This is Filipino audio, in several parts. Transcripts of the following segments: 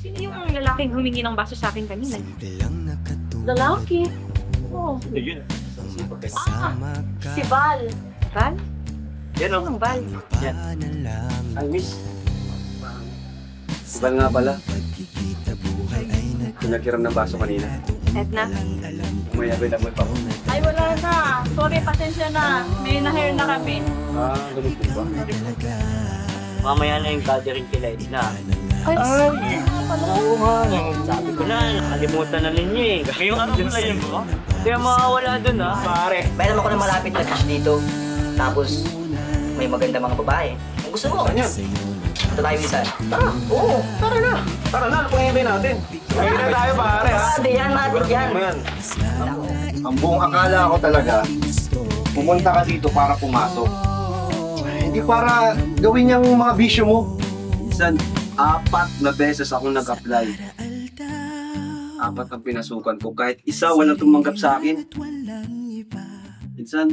Sino yung lalaking humingi ng baso sa akin kanina? Lalaki? Oh. Yun. Si Val. Val? Yan o. Anong Val? Yan. Ay, miss. Val nga pala. Nagkiram ng baso kanina. Edna? May available pa ko. Ay, wala na. Sorry, pasensya na. May na-hair na kami. Ah, ganun po ba? Mamaya na yung gathering kila Edna. Ay, Oo nga. Sabi ko na, nakalimutan na ninyo eh. Ngayong araw na yun ba? Kaya makawala dun ha. Pare! Meron ako na malapit na cash dito. Tapos, may maganda mga babae. Kung gusto mo, Saan yan? ito tayo minsan. Tara! Oo! Tara na! Tara na! Pangyayin natin! Pangyayin na tayo pare ha! Hindi yan, matik yan. Yan. Ang buong akala ko talaga, pumunta ka dito para pumasok. Hindi para gawin yung mga bisyo mo. Minsan, 4 na beses ako nag-apply. 4 ang pinasukan ko. Kahit isa walang tumanggap sa akin. Minsan,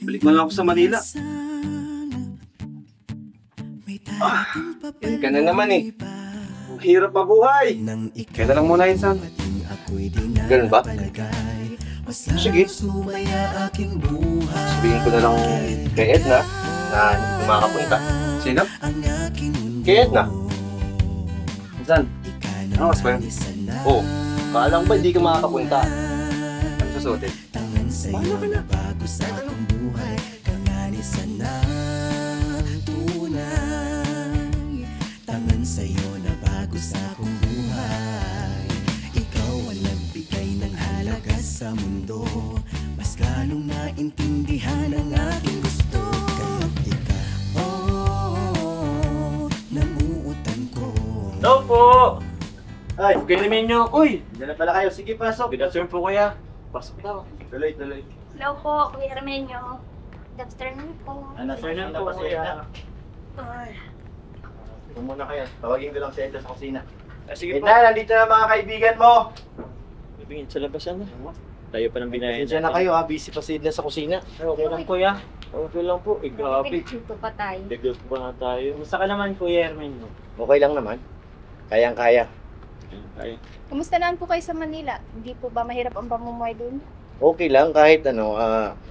balik mo lang ako sa Manila. Yan ka na naman eh. Ang hirap mabuhay. Kaya na lang muna, Insan. Ganun ba? Sige. Sabihin ko na lang kay Edna na hindi makapunta. Sino? Kay Edna. Insan, ano mas ba yun? Oo. Kaalang ba hindi ka makakapunta? Ano susutin? Paano ka na? Kahit ano? Sa'yo na bago sa akong buhay. Ikaw ang nagbigay ng halaga sa mundo. Mas lalong naintindihan ang aking gusto. Kaya't ikaw, namuutan ko. Hello po! Ay, Okay naman nyo. Uy! dyan na pala kayo. Sige, pasok. Good afternoon po kuya. Pasok daw. Tuloy, tuloy. Hello po, Kuya Armenio. Good afternoon po. Ano sir na po kuya? Huwag muna kayo. Tawagin ko lang si Edna sa kusina. Sige po. Edna, nandito na mga kaibigan mo. Bibingin sa labasan na. Tayo pa ng binayan. Diyan na kayo ha. Busy pa si Edna sa kusina. Okay lang kuya. Okay lang po. Eh, grabe. Pinagsuto pa tayo. Deglos pa na tayo. Musta ka naman kuya Ermin? Okay lang naman. Kayang-kaya. Ay. Kumusta naman po kayo sa Manila? Hindi po ba mahirap ang pamumuhay dun? Okay lang kahit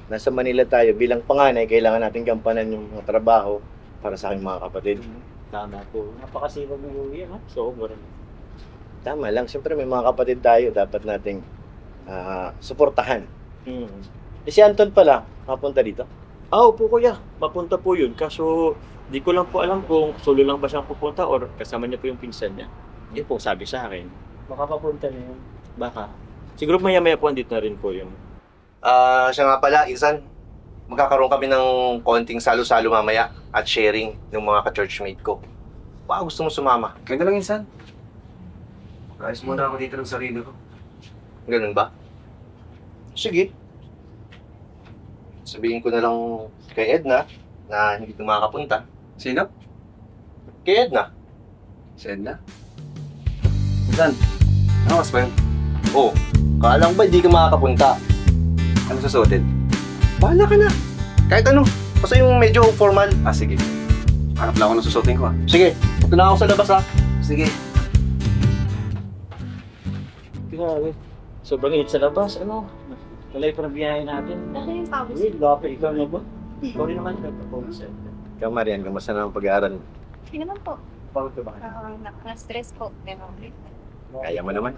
nasa Manila tayo bilang panganay, kailangan natin gampanan yung mga trabaho para sa aking mga kapatid. Tama po. Napakasipag mo kuya. Ha? Sobra. Tama lang, siyempre may mga kapatid tayo, dapat nating suportahan. Eh si Anton pala, mapunta dito? Opo kuya. Papunta po yun. Kaso di ko lang po alam kung solo lang ba siyang pupunta or kasama niya po yung pinsan niya. Yun po sabi sa akin. Baka papunta na yun. Baka. Siguro maya-maya po andito na rin po yun. Siya nga pala, Insan, magkakaroon kami ng konting salo-salo mamaya at sharing ng mga ka-churchmate ko. Baka gusto mo sumama? Kaya na lang, Insan. Ayos muna ako dito ng sarili ko. Ganun ba? Sige. Sabihin ko na lang kay Edna na hindi ko makakapunta. Sino? Kay Edna. Si Edna? Insan, ano mas ba yun? Oo. Kaalang ba hindi ka makakapunta? Ano susutin? Bahala ka na. Kahit ano. Basta yung medyo formal. Sige. Hanap lang ako ng susutin ko Sige. Punta na ako sa labas Sige. Grabe. Sobrang init sa labas. Ano? Talay pa ng biyahe natin. Ano yung pawis? Uy, lapit ikaw na ba? Ikaw rin naman nagpa-pause. Ikaw, Marian, kamusta naman pag-aaral? Hindi naman po. Pagod ka ba? Na-stress po. Pero, Kaya mo naman.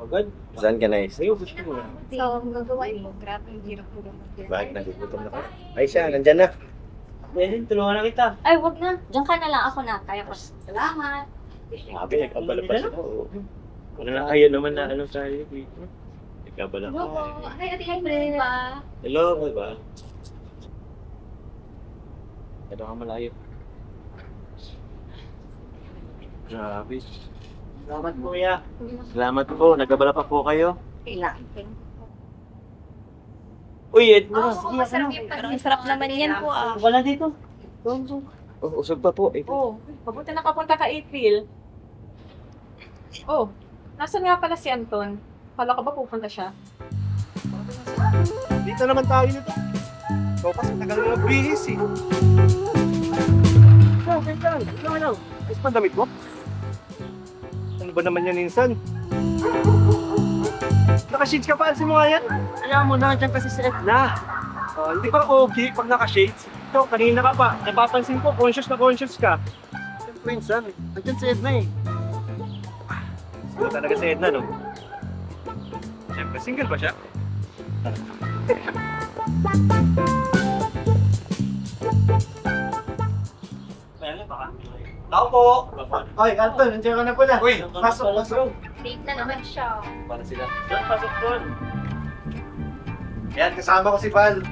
Agad? Saan ka na Sa'yo, gusto mo yan. so, ang gagawin mo, grabe yung hirap ko naman. Bakit nagugutom na ka? Ay siya, nandyan na. Pwede, tulungan na kita. Ay, wag na. Diyan ka na lang. Ako na. Kaya ko. Salamat. Sabi, nagkabala pa siya. Kung nakakaya naman na ano tayo dito. Nagkabala Hello po. ka. Ay, ate Henry ba? Hello, ba? Ito ka malayo. Grabe. Salamat po, kuya. Salamat po. Nagkabala pa po kayo. Kailangan. Uy, Edna. Oo, masarap yung Ang sarap naman yan po Wala dito. Oh, usog pa po. Oh, mabuti nakapunta ka, April. Oh, nasan nga pala si Anton? Kala ka ba pupunta siya? Dito naman tayo nito. Ikaw kasi tagal mo magbihis Oh, wait lang. Ayos pa damit mo? Ano ba naman yan, Insan? Naka-shades ka pa, alisin mo nga yan. Alam mo, nandiyan kasi si Edna. Hindi ba okay pag naka-shades? Ito, kanina ka pa. Napapansin ko, conscious na conscious ka. Siyempre, Insan. Nandiyan si Edna eh. Ito talaga si Edna, no? Siyempre, single ba siya? Tao po! Ay, Anton, nandiyan ka na pala. Uy, Pasok, pasok. Late na naman siya. Para sila. Diyan, pasok doon. Yan, kasama ko si Val.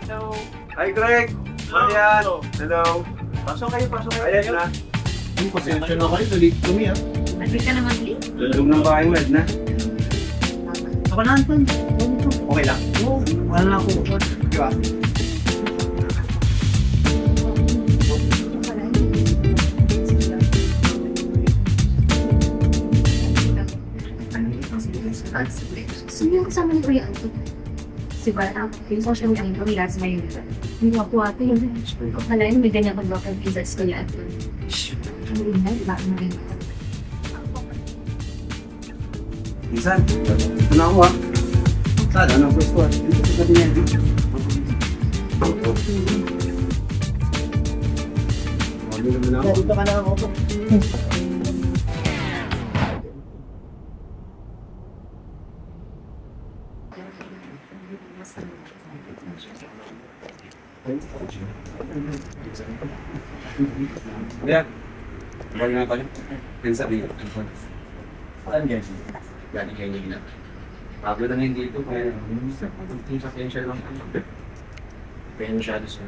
Hello. Hi, Greg! Marian! Hello. Hello! Pasok kayo, pasok kayo. Ayan na. Ay, pasensya na kayo. Late kami, ha? Mali ka naman, Lee. Lalong ng bahay mo, Edna. Ako na, Anton. Okay lang. Oo, wala na ako. Di ba? Sino yung kasama ni Kuya Anton? Si Bala, yung social media ko, nila sa ngayon. Hindi ako ate yun. Kala yun, may ganyan kong local visas Kuya Anton. Hindi na, di ba? Ano rin? Insan, ito na ako ha. Saan? Anong gusto? Dito sa gabi niya. Dito na ako. Dito ka na ako. Ayan. Tumal nga pala. Pinsa dito. Saan yan? Galing kayo nila. Pagod na ngayon dito. Kaya yung pasensya lang. Pasensya siya.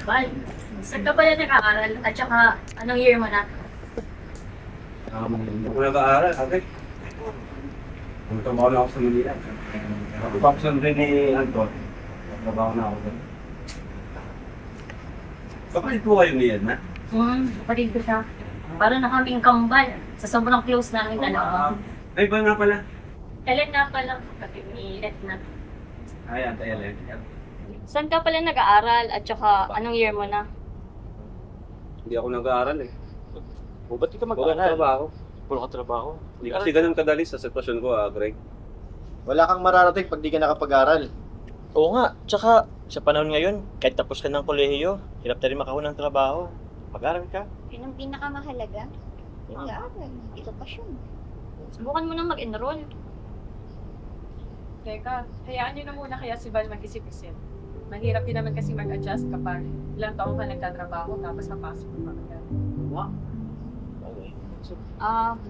Bal, saan ka pala nag-aaral? At saka, anong year mo na? Ako nag-aaral, ate. Trabaho na ako sa Manila. Papaksan rin ni Anton. Trabaho na ako doon. Kapatid po kayo ni Edna? Kapatid ko siya. Para na kaming kambal. Sa sobrang close namin dalawa. Ay, ba nga pala? Ellen nga pala, kapatid ni Edna. Ay, Ate Ellen. Saan ka pala nag-aaral? At saka, anong year mo na? Hindi ako nag-aaral eh. O, ba't di ka Wala mag-aaral? trabaho. Puro ka trabaho. Hindi kasi ganun kadali sa sitwasyon ko, Greg. Wala kang mararating pag di ka nakapag-aral. Oo nga, tsaka sa panahon ngayon, kahit tapos ka ng kolehiyo, hirap na rin makahon ng trabaho. Mag-aral ka. Yun ang pinakamahalaga. Yung aral, edukasyon. Subukan mo na mag-enroll. Teka, hayaan nyo na muna kaya si Val mag-isip-isip. Mahirap din naman kasi mag-adjust kapag ilang taong ka nagtatrabaho tapos napasok mo agad.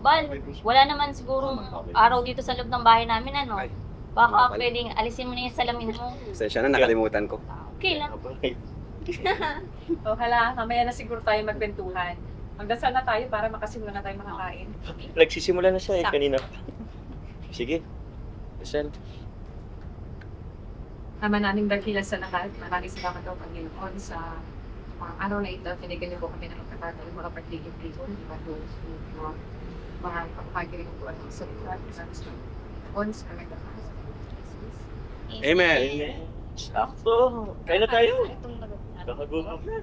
Bal, wala naman siguro araw dito sa loob ng bahay namin, ano? Baka pwedeng alisin mo na yung salamin mo. Pasensya na, nakalimutan ko. Okay lang. O hala, mamaya na siguro tayo magbentuhan. Magdasal na tayo para makasimula na tayo makakain. Nagsisimula na siya eh, Sakto. kanina. Sige. Listen. Tama naming dakilan sa lahat. Maraming salamat daw Panginoon sa araw na ito. Pinigyan niyo po kami ng pagkakataon mga partigil-tigil. Di ba doon sa mga pagkakagiling po ang salita. On sa nagkakaroon sa Jesus. Amen! Sakto. Kain na tayo. Nakagutom na.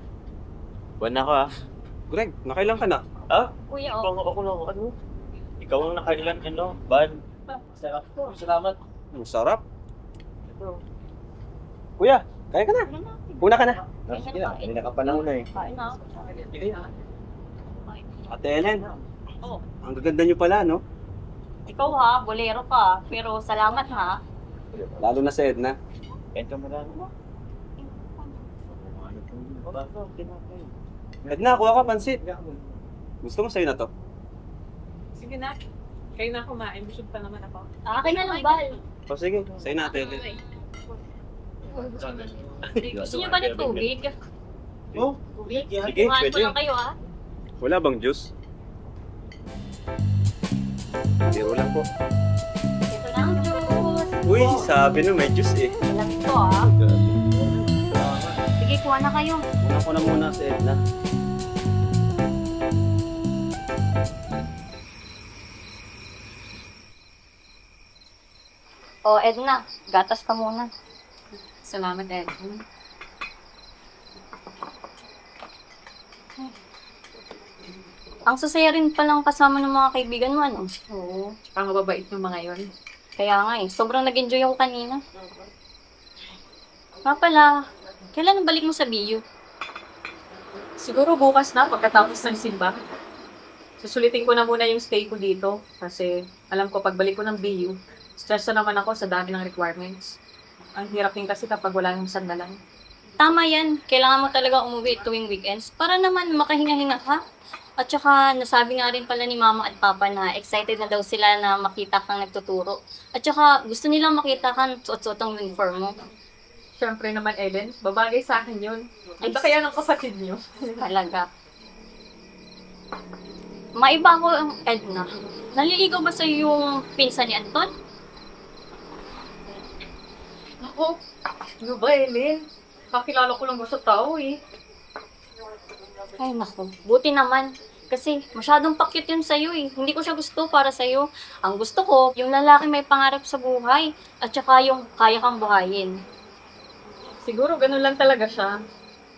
Buwan na ako ah. Greg, nakailan ka na? Ah? Kuya, Ikaw ako lang, ano? Ikaw ang nakailan, ano? Ban. Sarap po. Salamat. Ang sarap. Ito. Kuya, kaya ka na. Una ka na. Sige na, Hindi na ka pa na eh. kain na. Ate Ellen, Oh, ang gaganda niyo pala, no? ikaw ha, bolero ka. Pero salamat ha. Lalo na sa Edna. Kain ka marami. Edna, kuha ka pansit. Gusto mo sa'yo na to? Sige na. Kayo na kumain. Busog pa naman ako. Akin na lang, Bal. O sige, sa'yo na Ate Ellen. Gusto niyo ba ng tubig? Oh, Tubig? Sige, Kuhaan ko pwede. lang kayo ha. Wala bang juice? Biro lang po. Ito na ang juice. Uy, sabi na may juice eh. Alam ito ha. Sige, kuha na kayo. Una ko na muna sa Edna. O, Edna, gatas ka muna. Salamat, Ed. Ang sasaya rin palang kasama ng mga kaibigan mo, ano? Oo, tsaka mababait yung mga yon. Kaya nga eh, sobrang nag-enjoy ako kanina. Nga pala, kailan ang balik mo sa BU? Siguro bukas na pagkatapos ng simba. Susulitin ko na muna yung stay ko dito kasi alam ko pagbalik ko ng BU, stress na naman ako sa dami ng requirements. Ang hirap din kasi kapag wala yung sandalan. Tama yan, kailangan mo talaga umuwi tuwing weekends para naman makahinga-hinga ka. At saka, nasabi nga rin pala ni Mama at Papa na excited na daw sila na makita kang nagtuturo. At saka, gusto nilang makita kang suot-suot ang uniform mo. Siyempre naman, Ellen, babagay sa akin yun. Ay, kaya ng kapatid niyo. Talaga. Maiba ako ang Edna. Naliligaw ba sa'yo yung pinsan ni Anton? Ako, ano ba, Ellen? Kakilala ko lang ba sa tao eh. Ay, naku. Buti naman. Kasi masyadong pakyut yun sa'yo eh. Hindi ko siya gusto para sa'yo. Ang gusto ko, yung lalaki may pangarap sa buhay. At saka yung kaya kang buhayin. Siguro ganun lang talaga siya.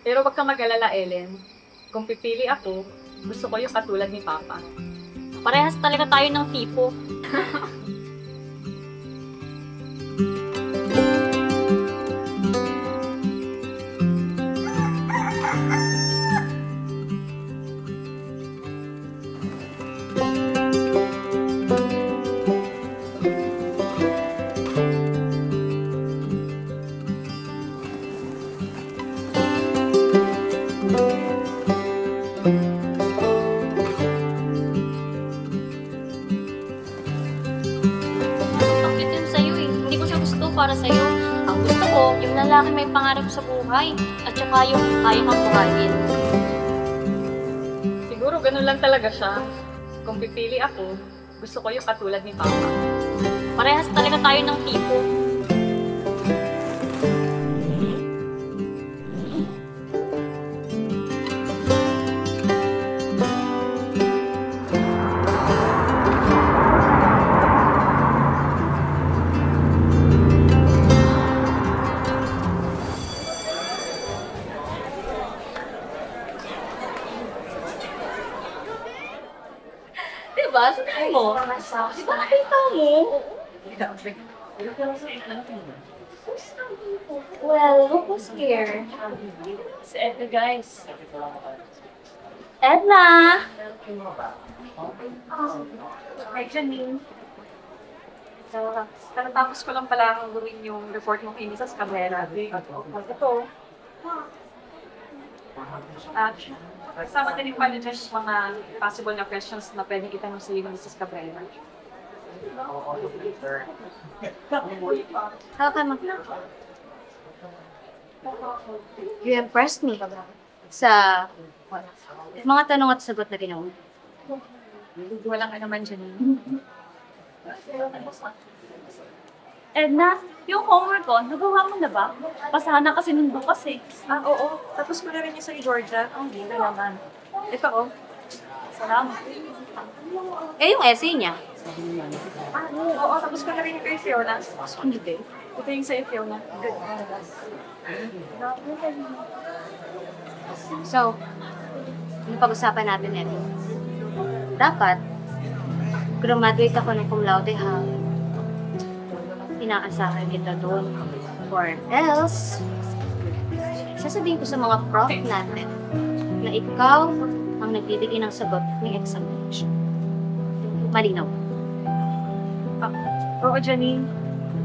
Pero wag kang mag-alala, Ellen. Kung pipili ako, gusto ko yung katulad ni Papa. Parehas talaga tayo ng tipo. Pakyut yun sa'yo eh. Hindi ko siya gusto para sa'yo. Ang gusto ko, yung lalaki may pangarap sa buhay. At saka yung kaya kang buhayin. Siguro ganun lang talaga siya. Kung pipili ako, gusto ko yung katulad ni Papa. Parehas talaga tayo ng tipo. Diba? Sabi mo? Diba nakita mo? Well, look who's here. Si Edna, guys. Edna! Hi, Janine. Katatapos ko lang pala gawin yung report mo kay Mrs. Cabrera. Ito. Kasama din yung pala dyan yung mga possible na questions na pwedeng itanong sa iyo ng Mrs. Cabrera. How come? You impressed me sa mga tanong at sagot na ginawa. Walang ka naman, Janine. Edna, yung homework ko, nagawa mo na ba? Pasahan na kasi nung bukas eh. Oo. Tapos ko na rin yung sa Georgia. Ang gila naman. Ito, oh. Salamat. Eh, yung essay niya. Oo, tapos ko na rin yung kay Fiona. Hindi. Ito yung sa'yo, Fiona. Good. So, yung pag-usapan natin, Evan. Dapat, graduate ako ng cum laude, ha? Inaasahan kita doon. Or else, sasabihin ko sa mga prof natin na ikaw ang nagbibigay ng sagot ng examination. Malinaw. Oo, Janine.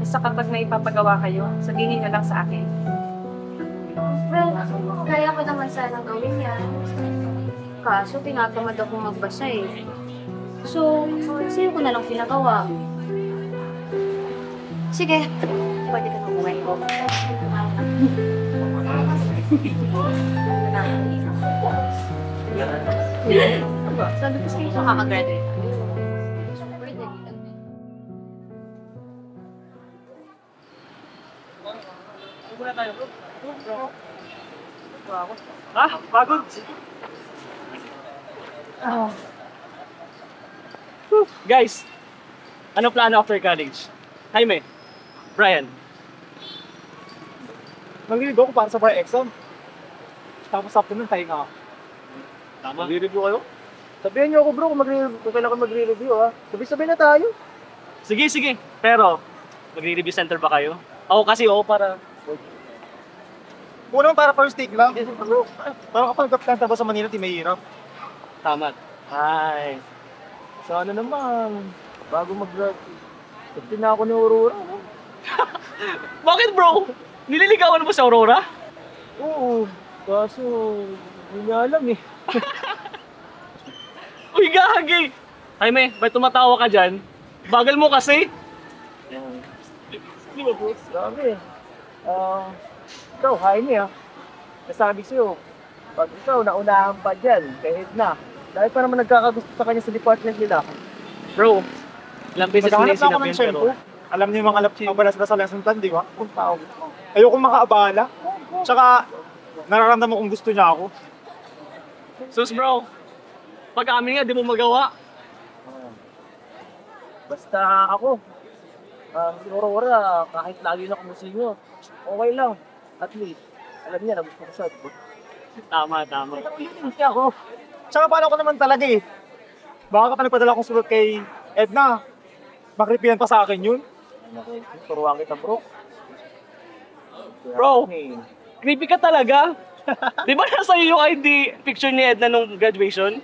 Basta kapag may ipapagawa kayo, sabihin niyo lang sa akin. Well, kaya ko naman sanang gawin yan. Kaso, tinatamad ako magbasa eh. So, sa'yo ko na lang pinagawa. Sige, pwede ka nang umuwi ko. Sabi ko sa'yo, makakagraduate. Pagod! Guys, ano plano after college? Jaime, Brian. Naliligo ko para sa bar exam. Tapos after nun, tayo nga. Tama. Magre-review kayo? Sabihan niyo ako bro kung kailan ka magre-review ha. Sabi na tayo. Sige. Pero, magre-review center ba kayo? Ako kasi, para... Kung naman para first take lang. Para kapag nagka-planta ba sa Manila, di mahirap. Tama. Ay, sana naman. Bago mag-grad. Sabi na ako ni Aurora. No? Bakit bro? Nililigawan mo sa Aurora? Oo, kaso hindi niya alam eh. Uy, gagi! Jaime, ba't tumatawa ka dyan? Bagal mo kasi. Di ba bro? Grabe. Ikaw, Jaime ah. Nasabi sa'yo, pag ikaw naunahan pa dyan, kahit na. Dahil pa naman nagkakagusto sa kanya sa department nila. Bro, ilang beses mo na Maghanap yung na ako sinabi ng yun, shampoo. pero... Alam niyo yung mga mabalas na sa lesson plan, di ba? Kung tao. Ayokong makaabala. Tsaka, nararamdaman kong gusto niya ako. Sus bro, pag-amin nga, di mo magawa. Basta ako, si Aurora, kahit lagi na kumusinyo, okay lang. At least, alam niya na gusto ko siya. Tama. Hindi ako. Tsaka paano ko naman talaga eh. Baka kapag nagpadala akong sulat kay Edna, makripihan pa sa akin yun. Turuan kita bro. Bro, creepy ka talaga. Di ba nasa iyo yung ID picture ni Edna nung graduation?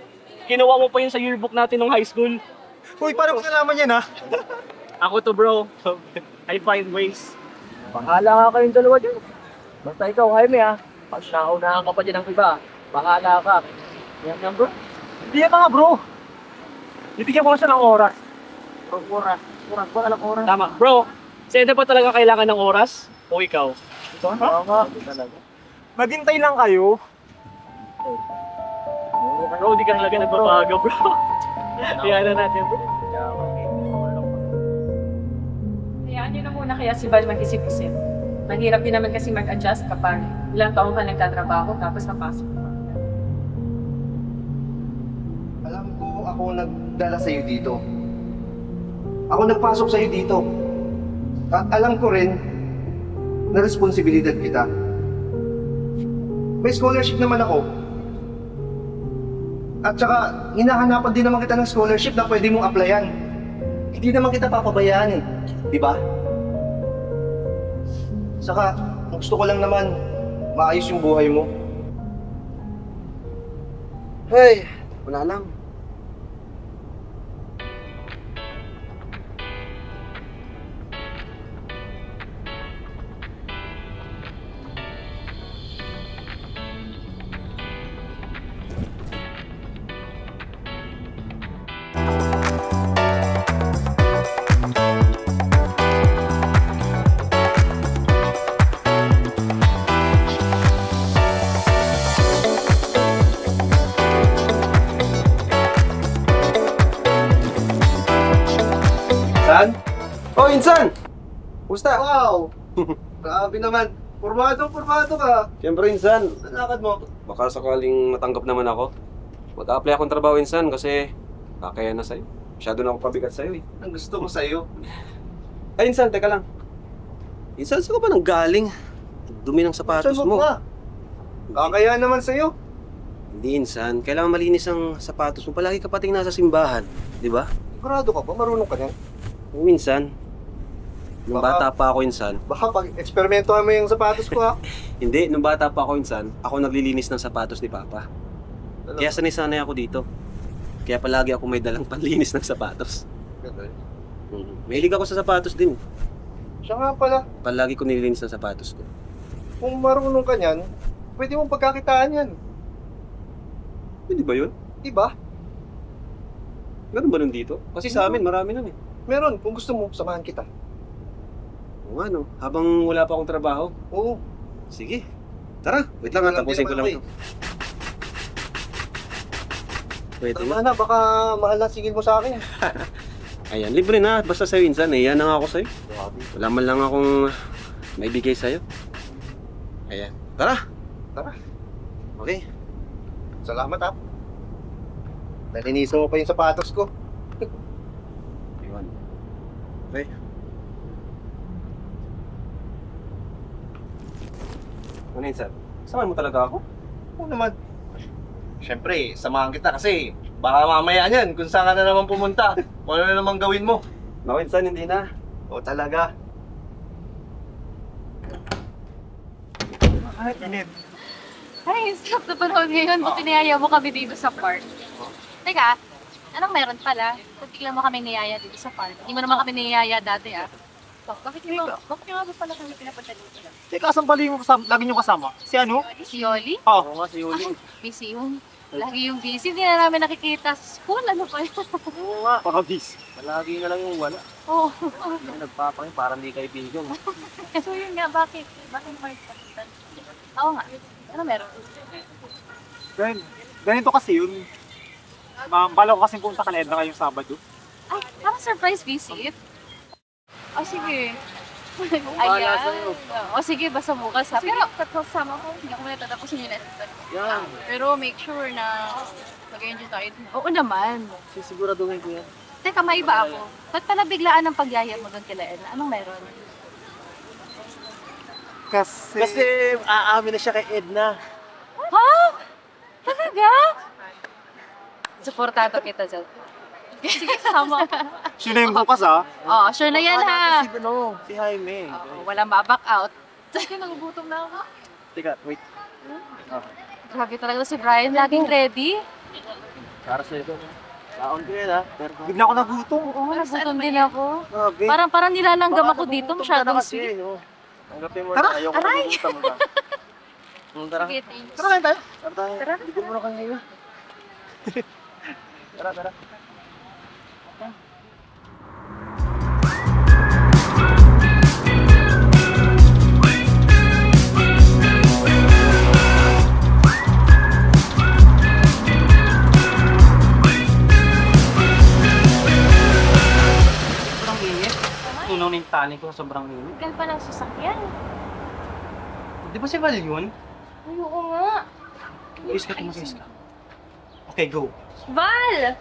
Kinuha mo pa yun sa yearbook natin nung high school. Uy, paano ko nalaman yan ha? Ako to bro, I find ways. Bahala nga kayong dalawa dyan. Basta ikaw, Jaime ha. Pag naunahan ka pa dyan ng iba, bahala ka. Yan bro. Hindi yan nga bro. Bibigyan ko lang siya ng oras. Oras. Wala lang oras. Tama. Bro, si Edna pa talaga kailangan ng oras? O ikaw? Ito? Oo nga. Talaga. Maghintay lang kayo. Bro, di ka talaga nagbabago bro. Kaya na natin bro. Hayaan niyo na muna kaya si Val mag-isip-isip. Mahirap din naman kasi mag-adjust kapag ilang taon ka nagtatrabaho tapos napasok ka. Alam ko ako nagdala sa'yo dito. Ako nagpasok sa'yo dito. At alam ko rin na responsibilidad kita. May scholarship naman ako. At saka, hinahanapan din naman kita ng scholarship na pwede mong applyan. Hindi naman kita papabayaan eh. Di ba? Saka, gusto ko lang naman maayos yung buhay mo. Hey, wala lang. Insan? Oh, Insan! Kumusta? Wow! Grabe naman. Formado ka. Siyempre, Insan. Saan lakad mo? Baka sakaling matanggap naman ako. Mag-a-apply akong trabaho, Insan, kasi kakaya na sa'yo. Masyado na ako pabigat sa'yo eh. Ang gusto ko sa'yo. Ay, Insan, teka lang. Insan, saan ka ba nang galing? Dumi ng sapatos Saan mo. ka? Kakaya naman sa'yo. Hindi, Insan. Kailangan malinis ang sapatos mo. Palagi ka pating nasa simbahan. Di ba? Sigurado ka ba? Marunong ka niyan? Oo, Insan. Nung bata pa ako, Insan. Baka pag-eksperimentohan mo yung sapatos ko ha? Hindi, nung bata pa ako, Insan, ako naglilinis ng sapatos ni Papa. Kaya sanay-sanay ako dito. Kaya palagi ako may dalang panlinis ng sapatos. Ganun. Mahilig ako sa sapatos din. Siya nga pala. Palagi ko nililinis ng sapatos ko. Kung marunong ka niyan, pwede mong pagkakitaan yan. Pwede ba yun? Diba? Ganun ba nun dito? Kasi sa amin, marami nun eh. Meron. Kung gusto mo, samahan kita. Oo nga no, habang wala pa akong trabaho. Oo. Sige. Tara, wait lang ha, tapusin ko lang ito. Pwede Tama na. na, baka mahal na singil mo sa akin. Ayan, libre na. Basta sa'yo, Insan. Ayan na nga ako sa'yo. Wala man lang akong maibigay sa'yo. Ayan. Tara! Tara. Okay. Salamat ha. Nalinisan mo pa yung sapatos ko. Iwan. Okay. Ano, Insan? Samahan mo talaga ako? Oo naman. Siyempre, samahan kita kasi baka mamaya niyan kung saan ka na naman pumunta. Kung ano na naman gawin mo. Naku, Insan, hindi na. O talaga. Ay, sarap na panahon ngayon. Buti niyaya mo kami dito sa park. Teka, anong meron pala? Kung bigla mo kami niyaya dito sa park. Hindi mo naman kami niyaya dati ah. Bakit nga ba pala kami pinapunta dito? Teka, saan pala yung lagi nyo kasama? Si ano? Si Yoli? Oo nga, si Yuli. Busy yun. Lagi yung busy. Hindi na namin nakikita sa school. Ano pa yun? Oo nga, pakabis. Palagi na lang yung wala. Oo. Nagpapakay, parang di kaibigan. So yun nga, bakit? Bakit mo kayo papunta? Oo nga. Ano meron? Ganito kasi yun. Bala ko kasing punta Calenda ngayong Sabado. Ay, parang surprise visit. O sige. Bahala sa'yo. O sige, basta bukas ha. Pero kasama ko, hindi ako muna tatapusin yung lesson. Yan. Pero make sure na mag-enjoy tayo. Oo naman. Sisiguraduhin ko yan. Teka, maiba ako. Ba't pala biglaan ang pagyaya mo doon kila Ella? Anong meron? Kasi aamin na siya kay Edna. Ha? Talaga? Supportado kita dyan. Sige, kasama ko. Sino yung bukas ha? Oo, sure na yan ha. Si Jaime. Oo, walang baback out. Sige, nagugutom na ako. Teka, wait. Grabe talaga si Brian. Laging ready. Para sa'yo ito. Kaon ko yan ha. Bigla ako nagutom. Oo, nagutom din ako. Grabe. Parang nilalanggam ako dito. Masyadong sweet. Tanggapin mo Tara, na. Ayoko aray! magugutom ka. Tara. Sige, thanks. Tara kain tayo. Tara tayo. Tara. Bigyan mo na kayo ngayon. Tara. Sobrang init. Tunaw na yung tali ko sa sobrang init. Gal pa ng sasakyan. Di ba si Val yun? Ay, oo nga. Mag-is ka. Okay, go. Val!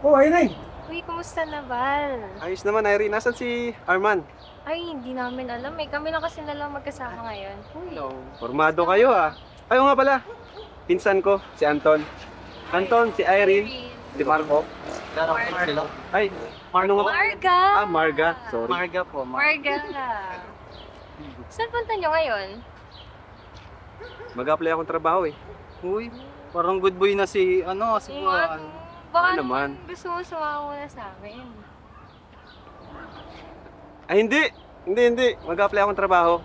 Oh, ayun. Uy, kumusta na, Val? Ayos naman, Irene. Nasaan si Arman? Ay, hindi namin alam eh. Kami lang kasi nalang magkasama ngayon. Uy. Formado kayo ah. Ayaw nga pala. Pinsan ko, si Anton. Anton, si Irene, si Marco. Ay, ano nga ba? Marga! Ah, Marga. Sorry. Marga po. Marga! Saan punta nyo ngayon? Mag-apply akong trabaho eh. Uy, parang good boy na si Juan. Baka Ano naman? gusto mo sumama muna sa amin. Ay, hindi. Hindi. Mag-apply akong trabaho.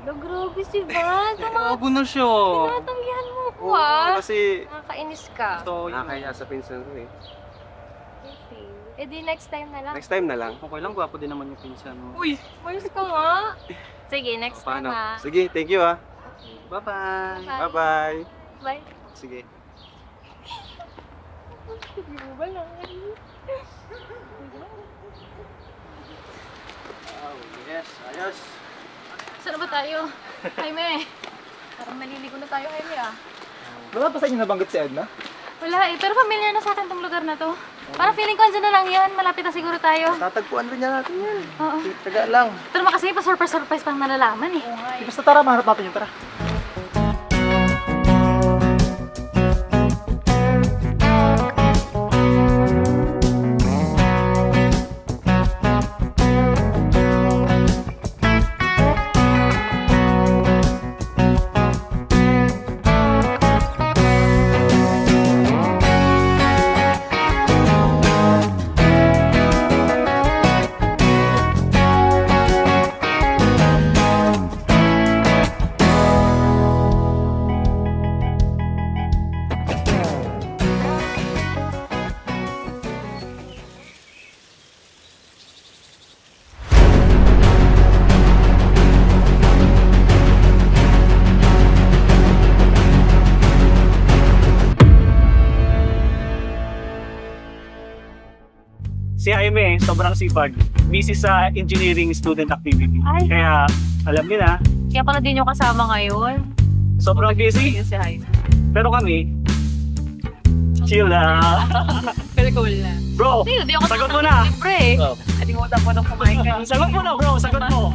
Grabe si Val. Bago na siya. Tinatanggihan mo ko ah. Kasi Nakakainis ka. nakakaya sa pinsan ko eh. Okay. Eh di next time na lang. Next time na lang. Okay lang, gwapo din naman yung pinsan mo. Uy! Mayos ka nga. Sige, next time Paano? ha. Sige, thank you ah. Bye-bye. Bye-bye. Bye. Sige. Yes, ayos. Saan na ba tayo? Jaime. Parang naliligo na tayo, Jaime ah. Wala pa sa inyo nabanggit si Edna? Wala eh, pero familiar na sa atin tong lugar na to. Parang feeling ko andyan na lang yan. Malapit na siguro tayo. Tatagpuan rin niya natin yan. Oo. Taga lang. Ito naman kasi pa-surprise pang nalalaman eh. Basta tara, maharap natin yung tara. Si Jaime, sobrang sipag. Busy sa engineering student activity. Ay. Kaya, alam niyo na, Kaya pala din yung kasama ngayon. sobrang busy. Yun si Jaime. Pero kami, chill na. Cool na. Bro, Hindi ako sagot mo na. Libre eh. Hindi mo tapos nang kumain ka. Sagot mo na bro, sagot mo.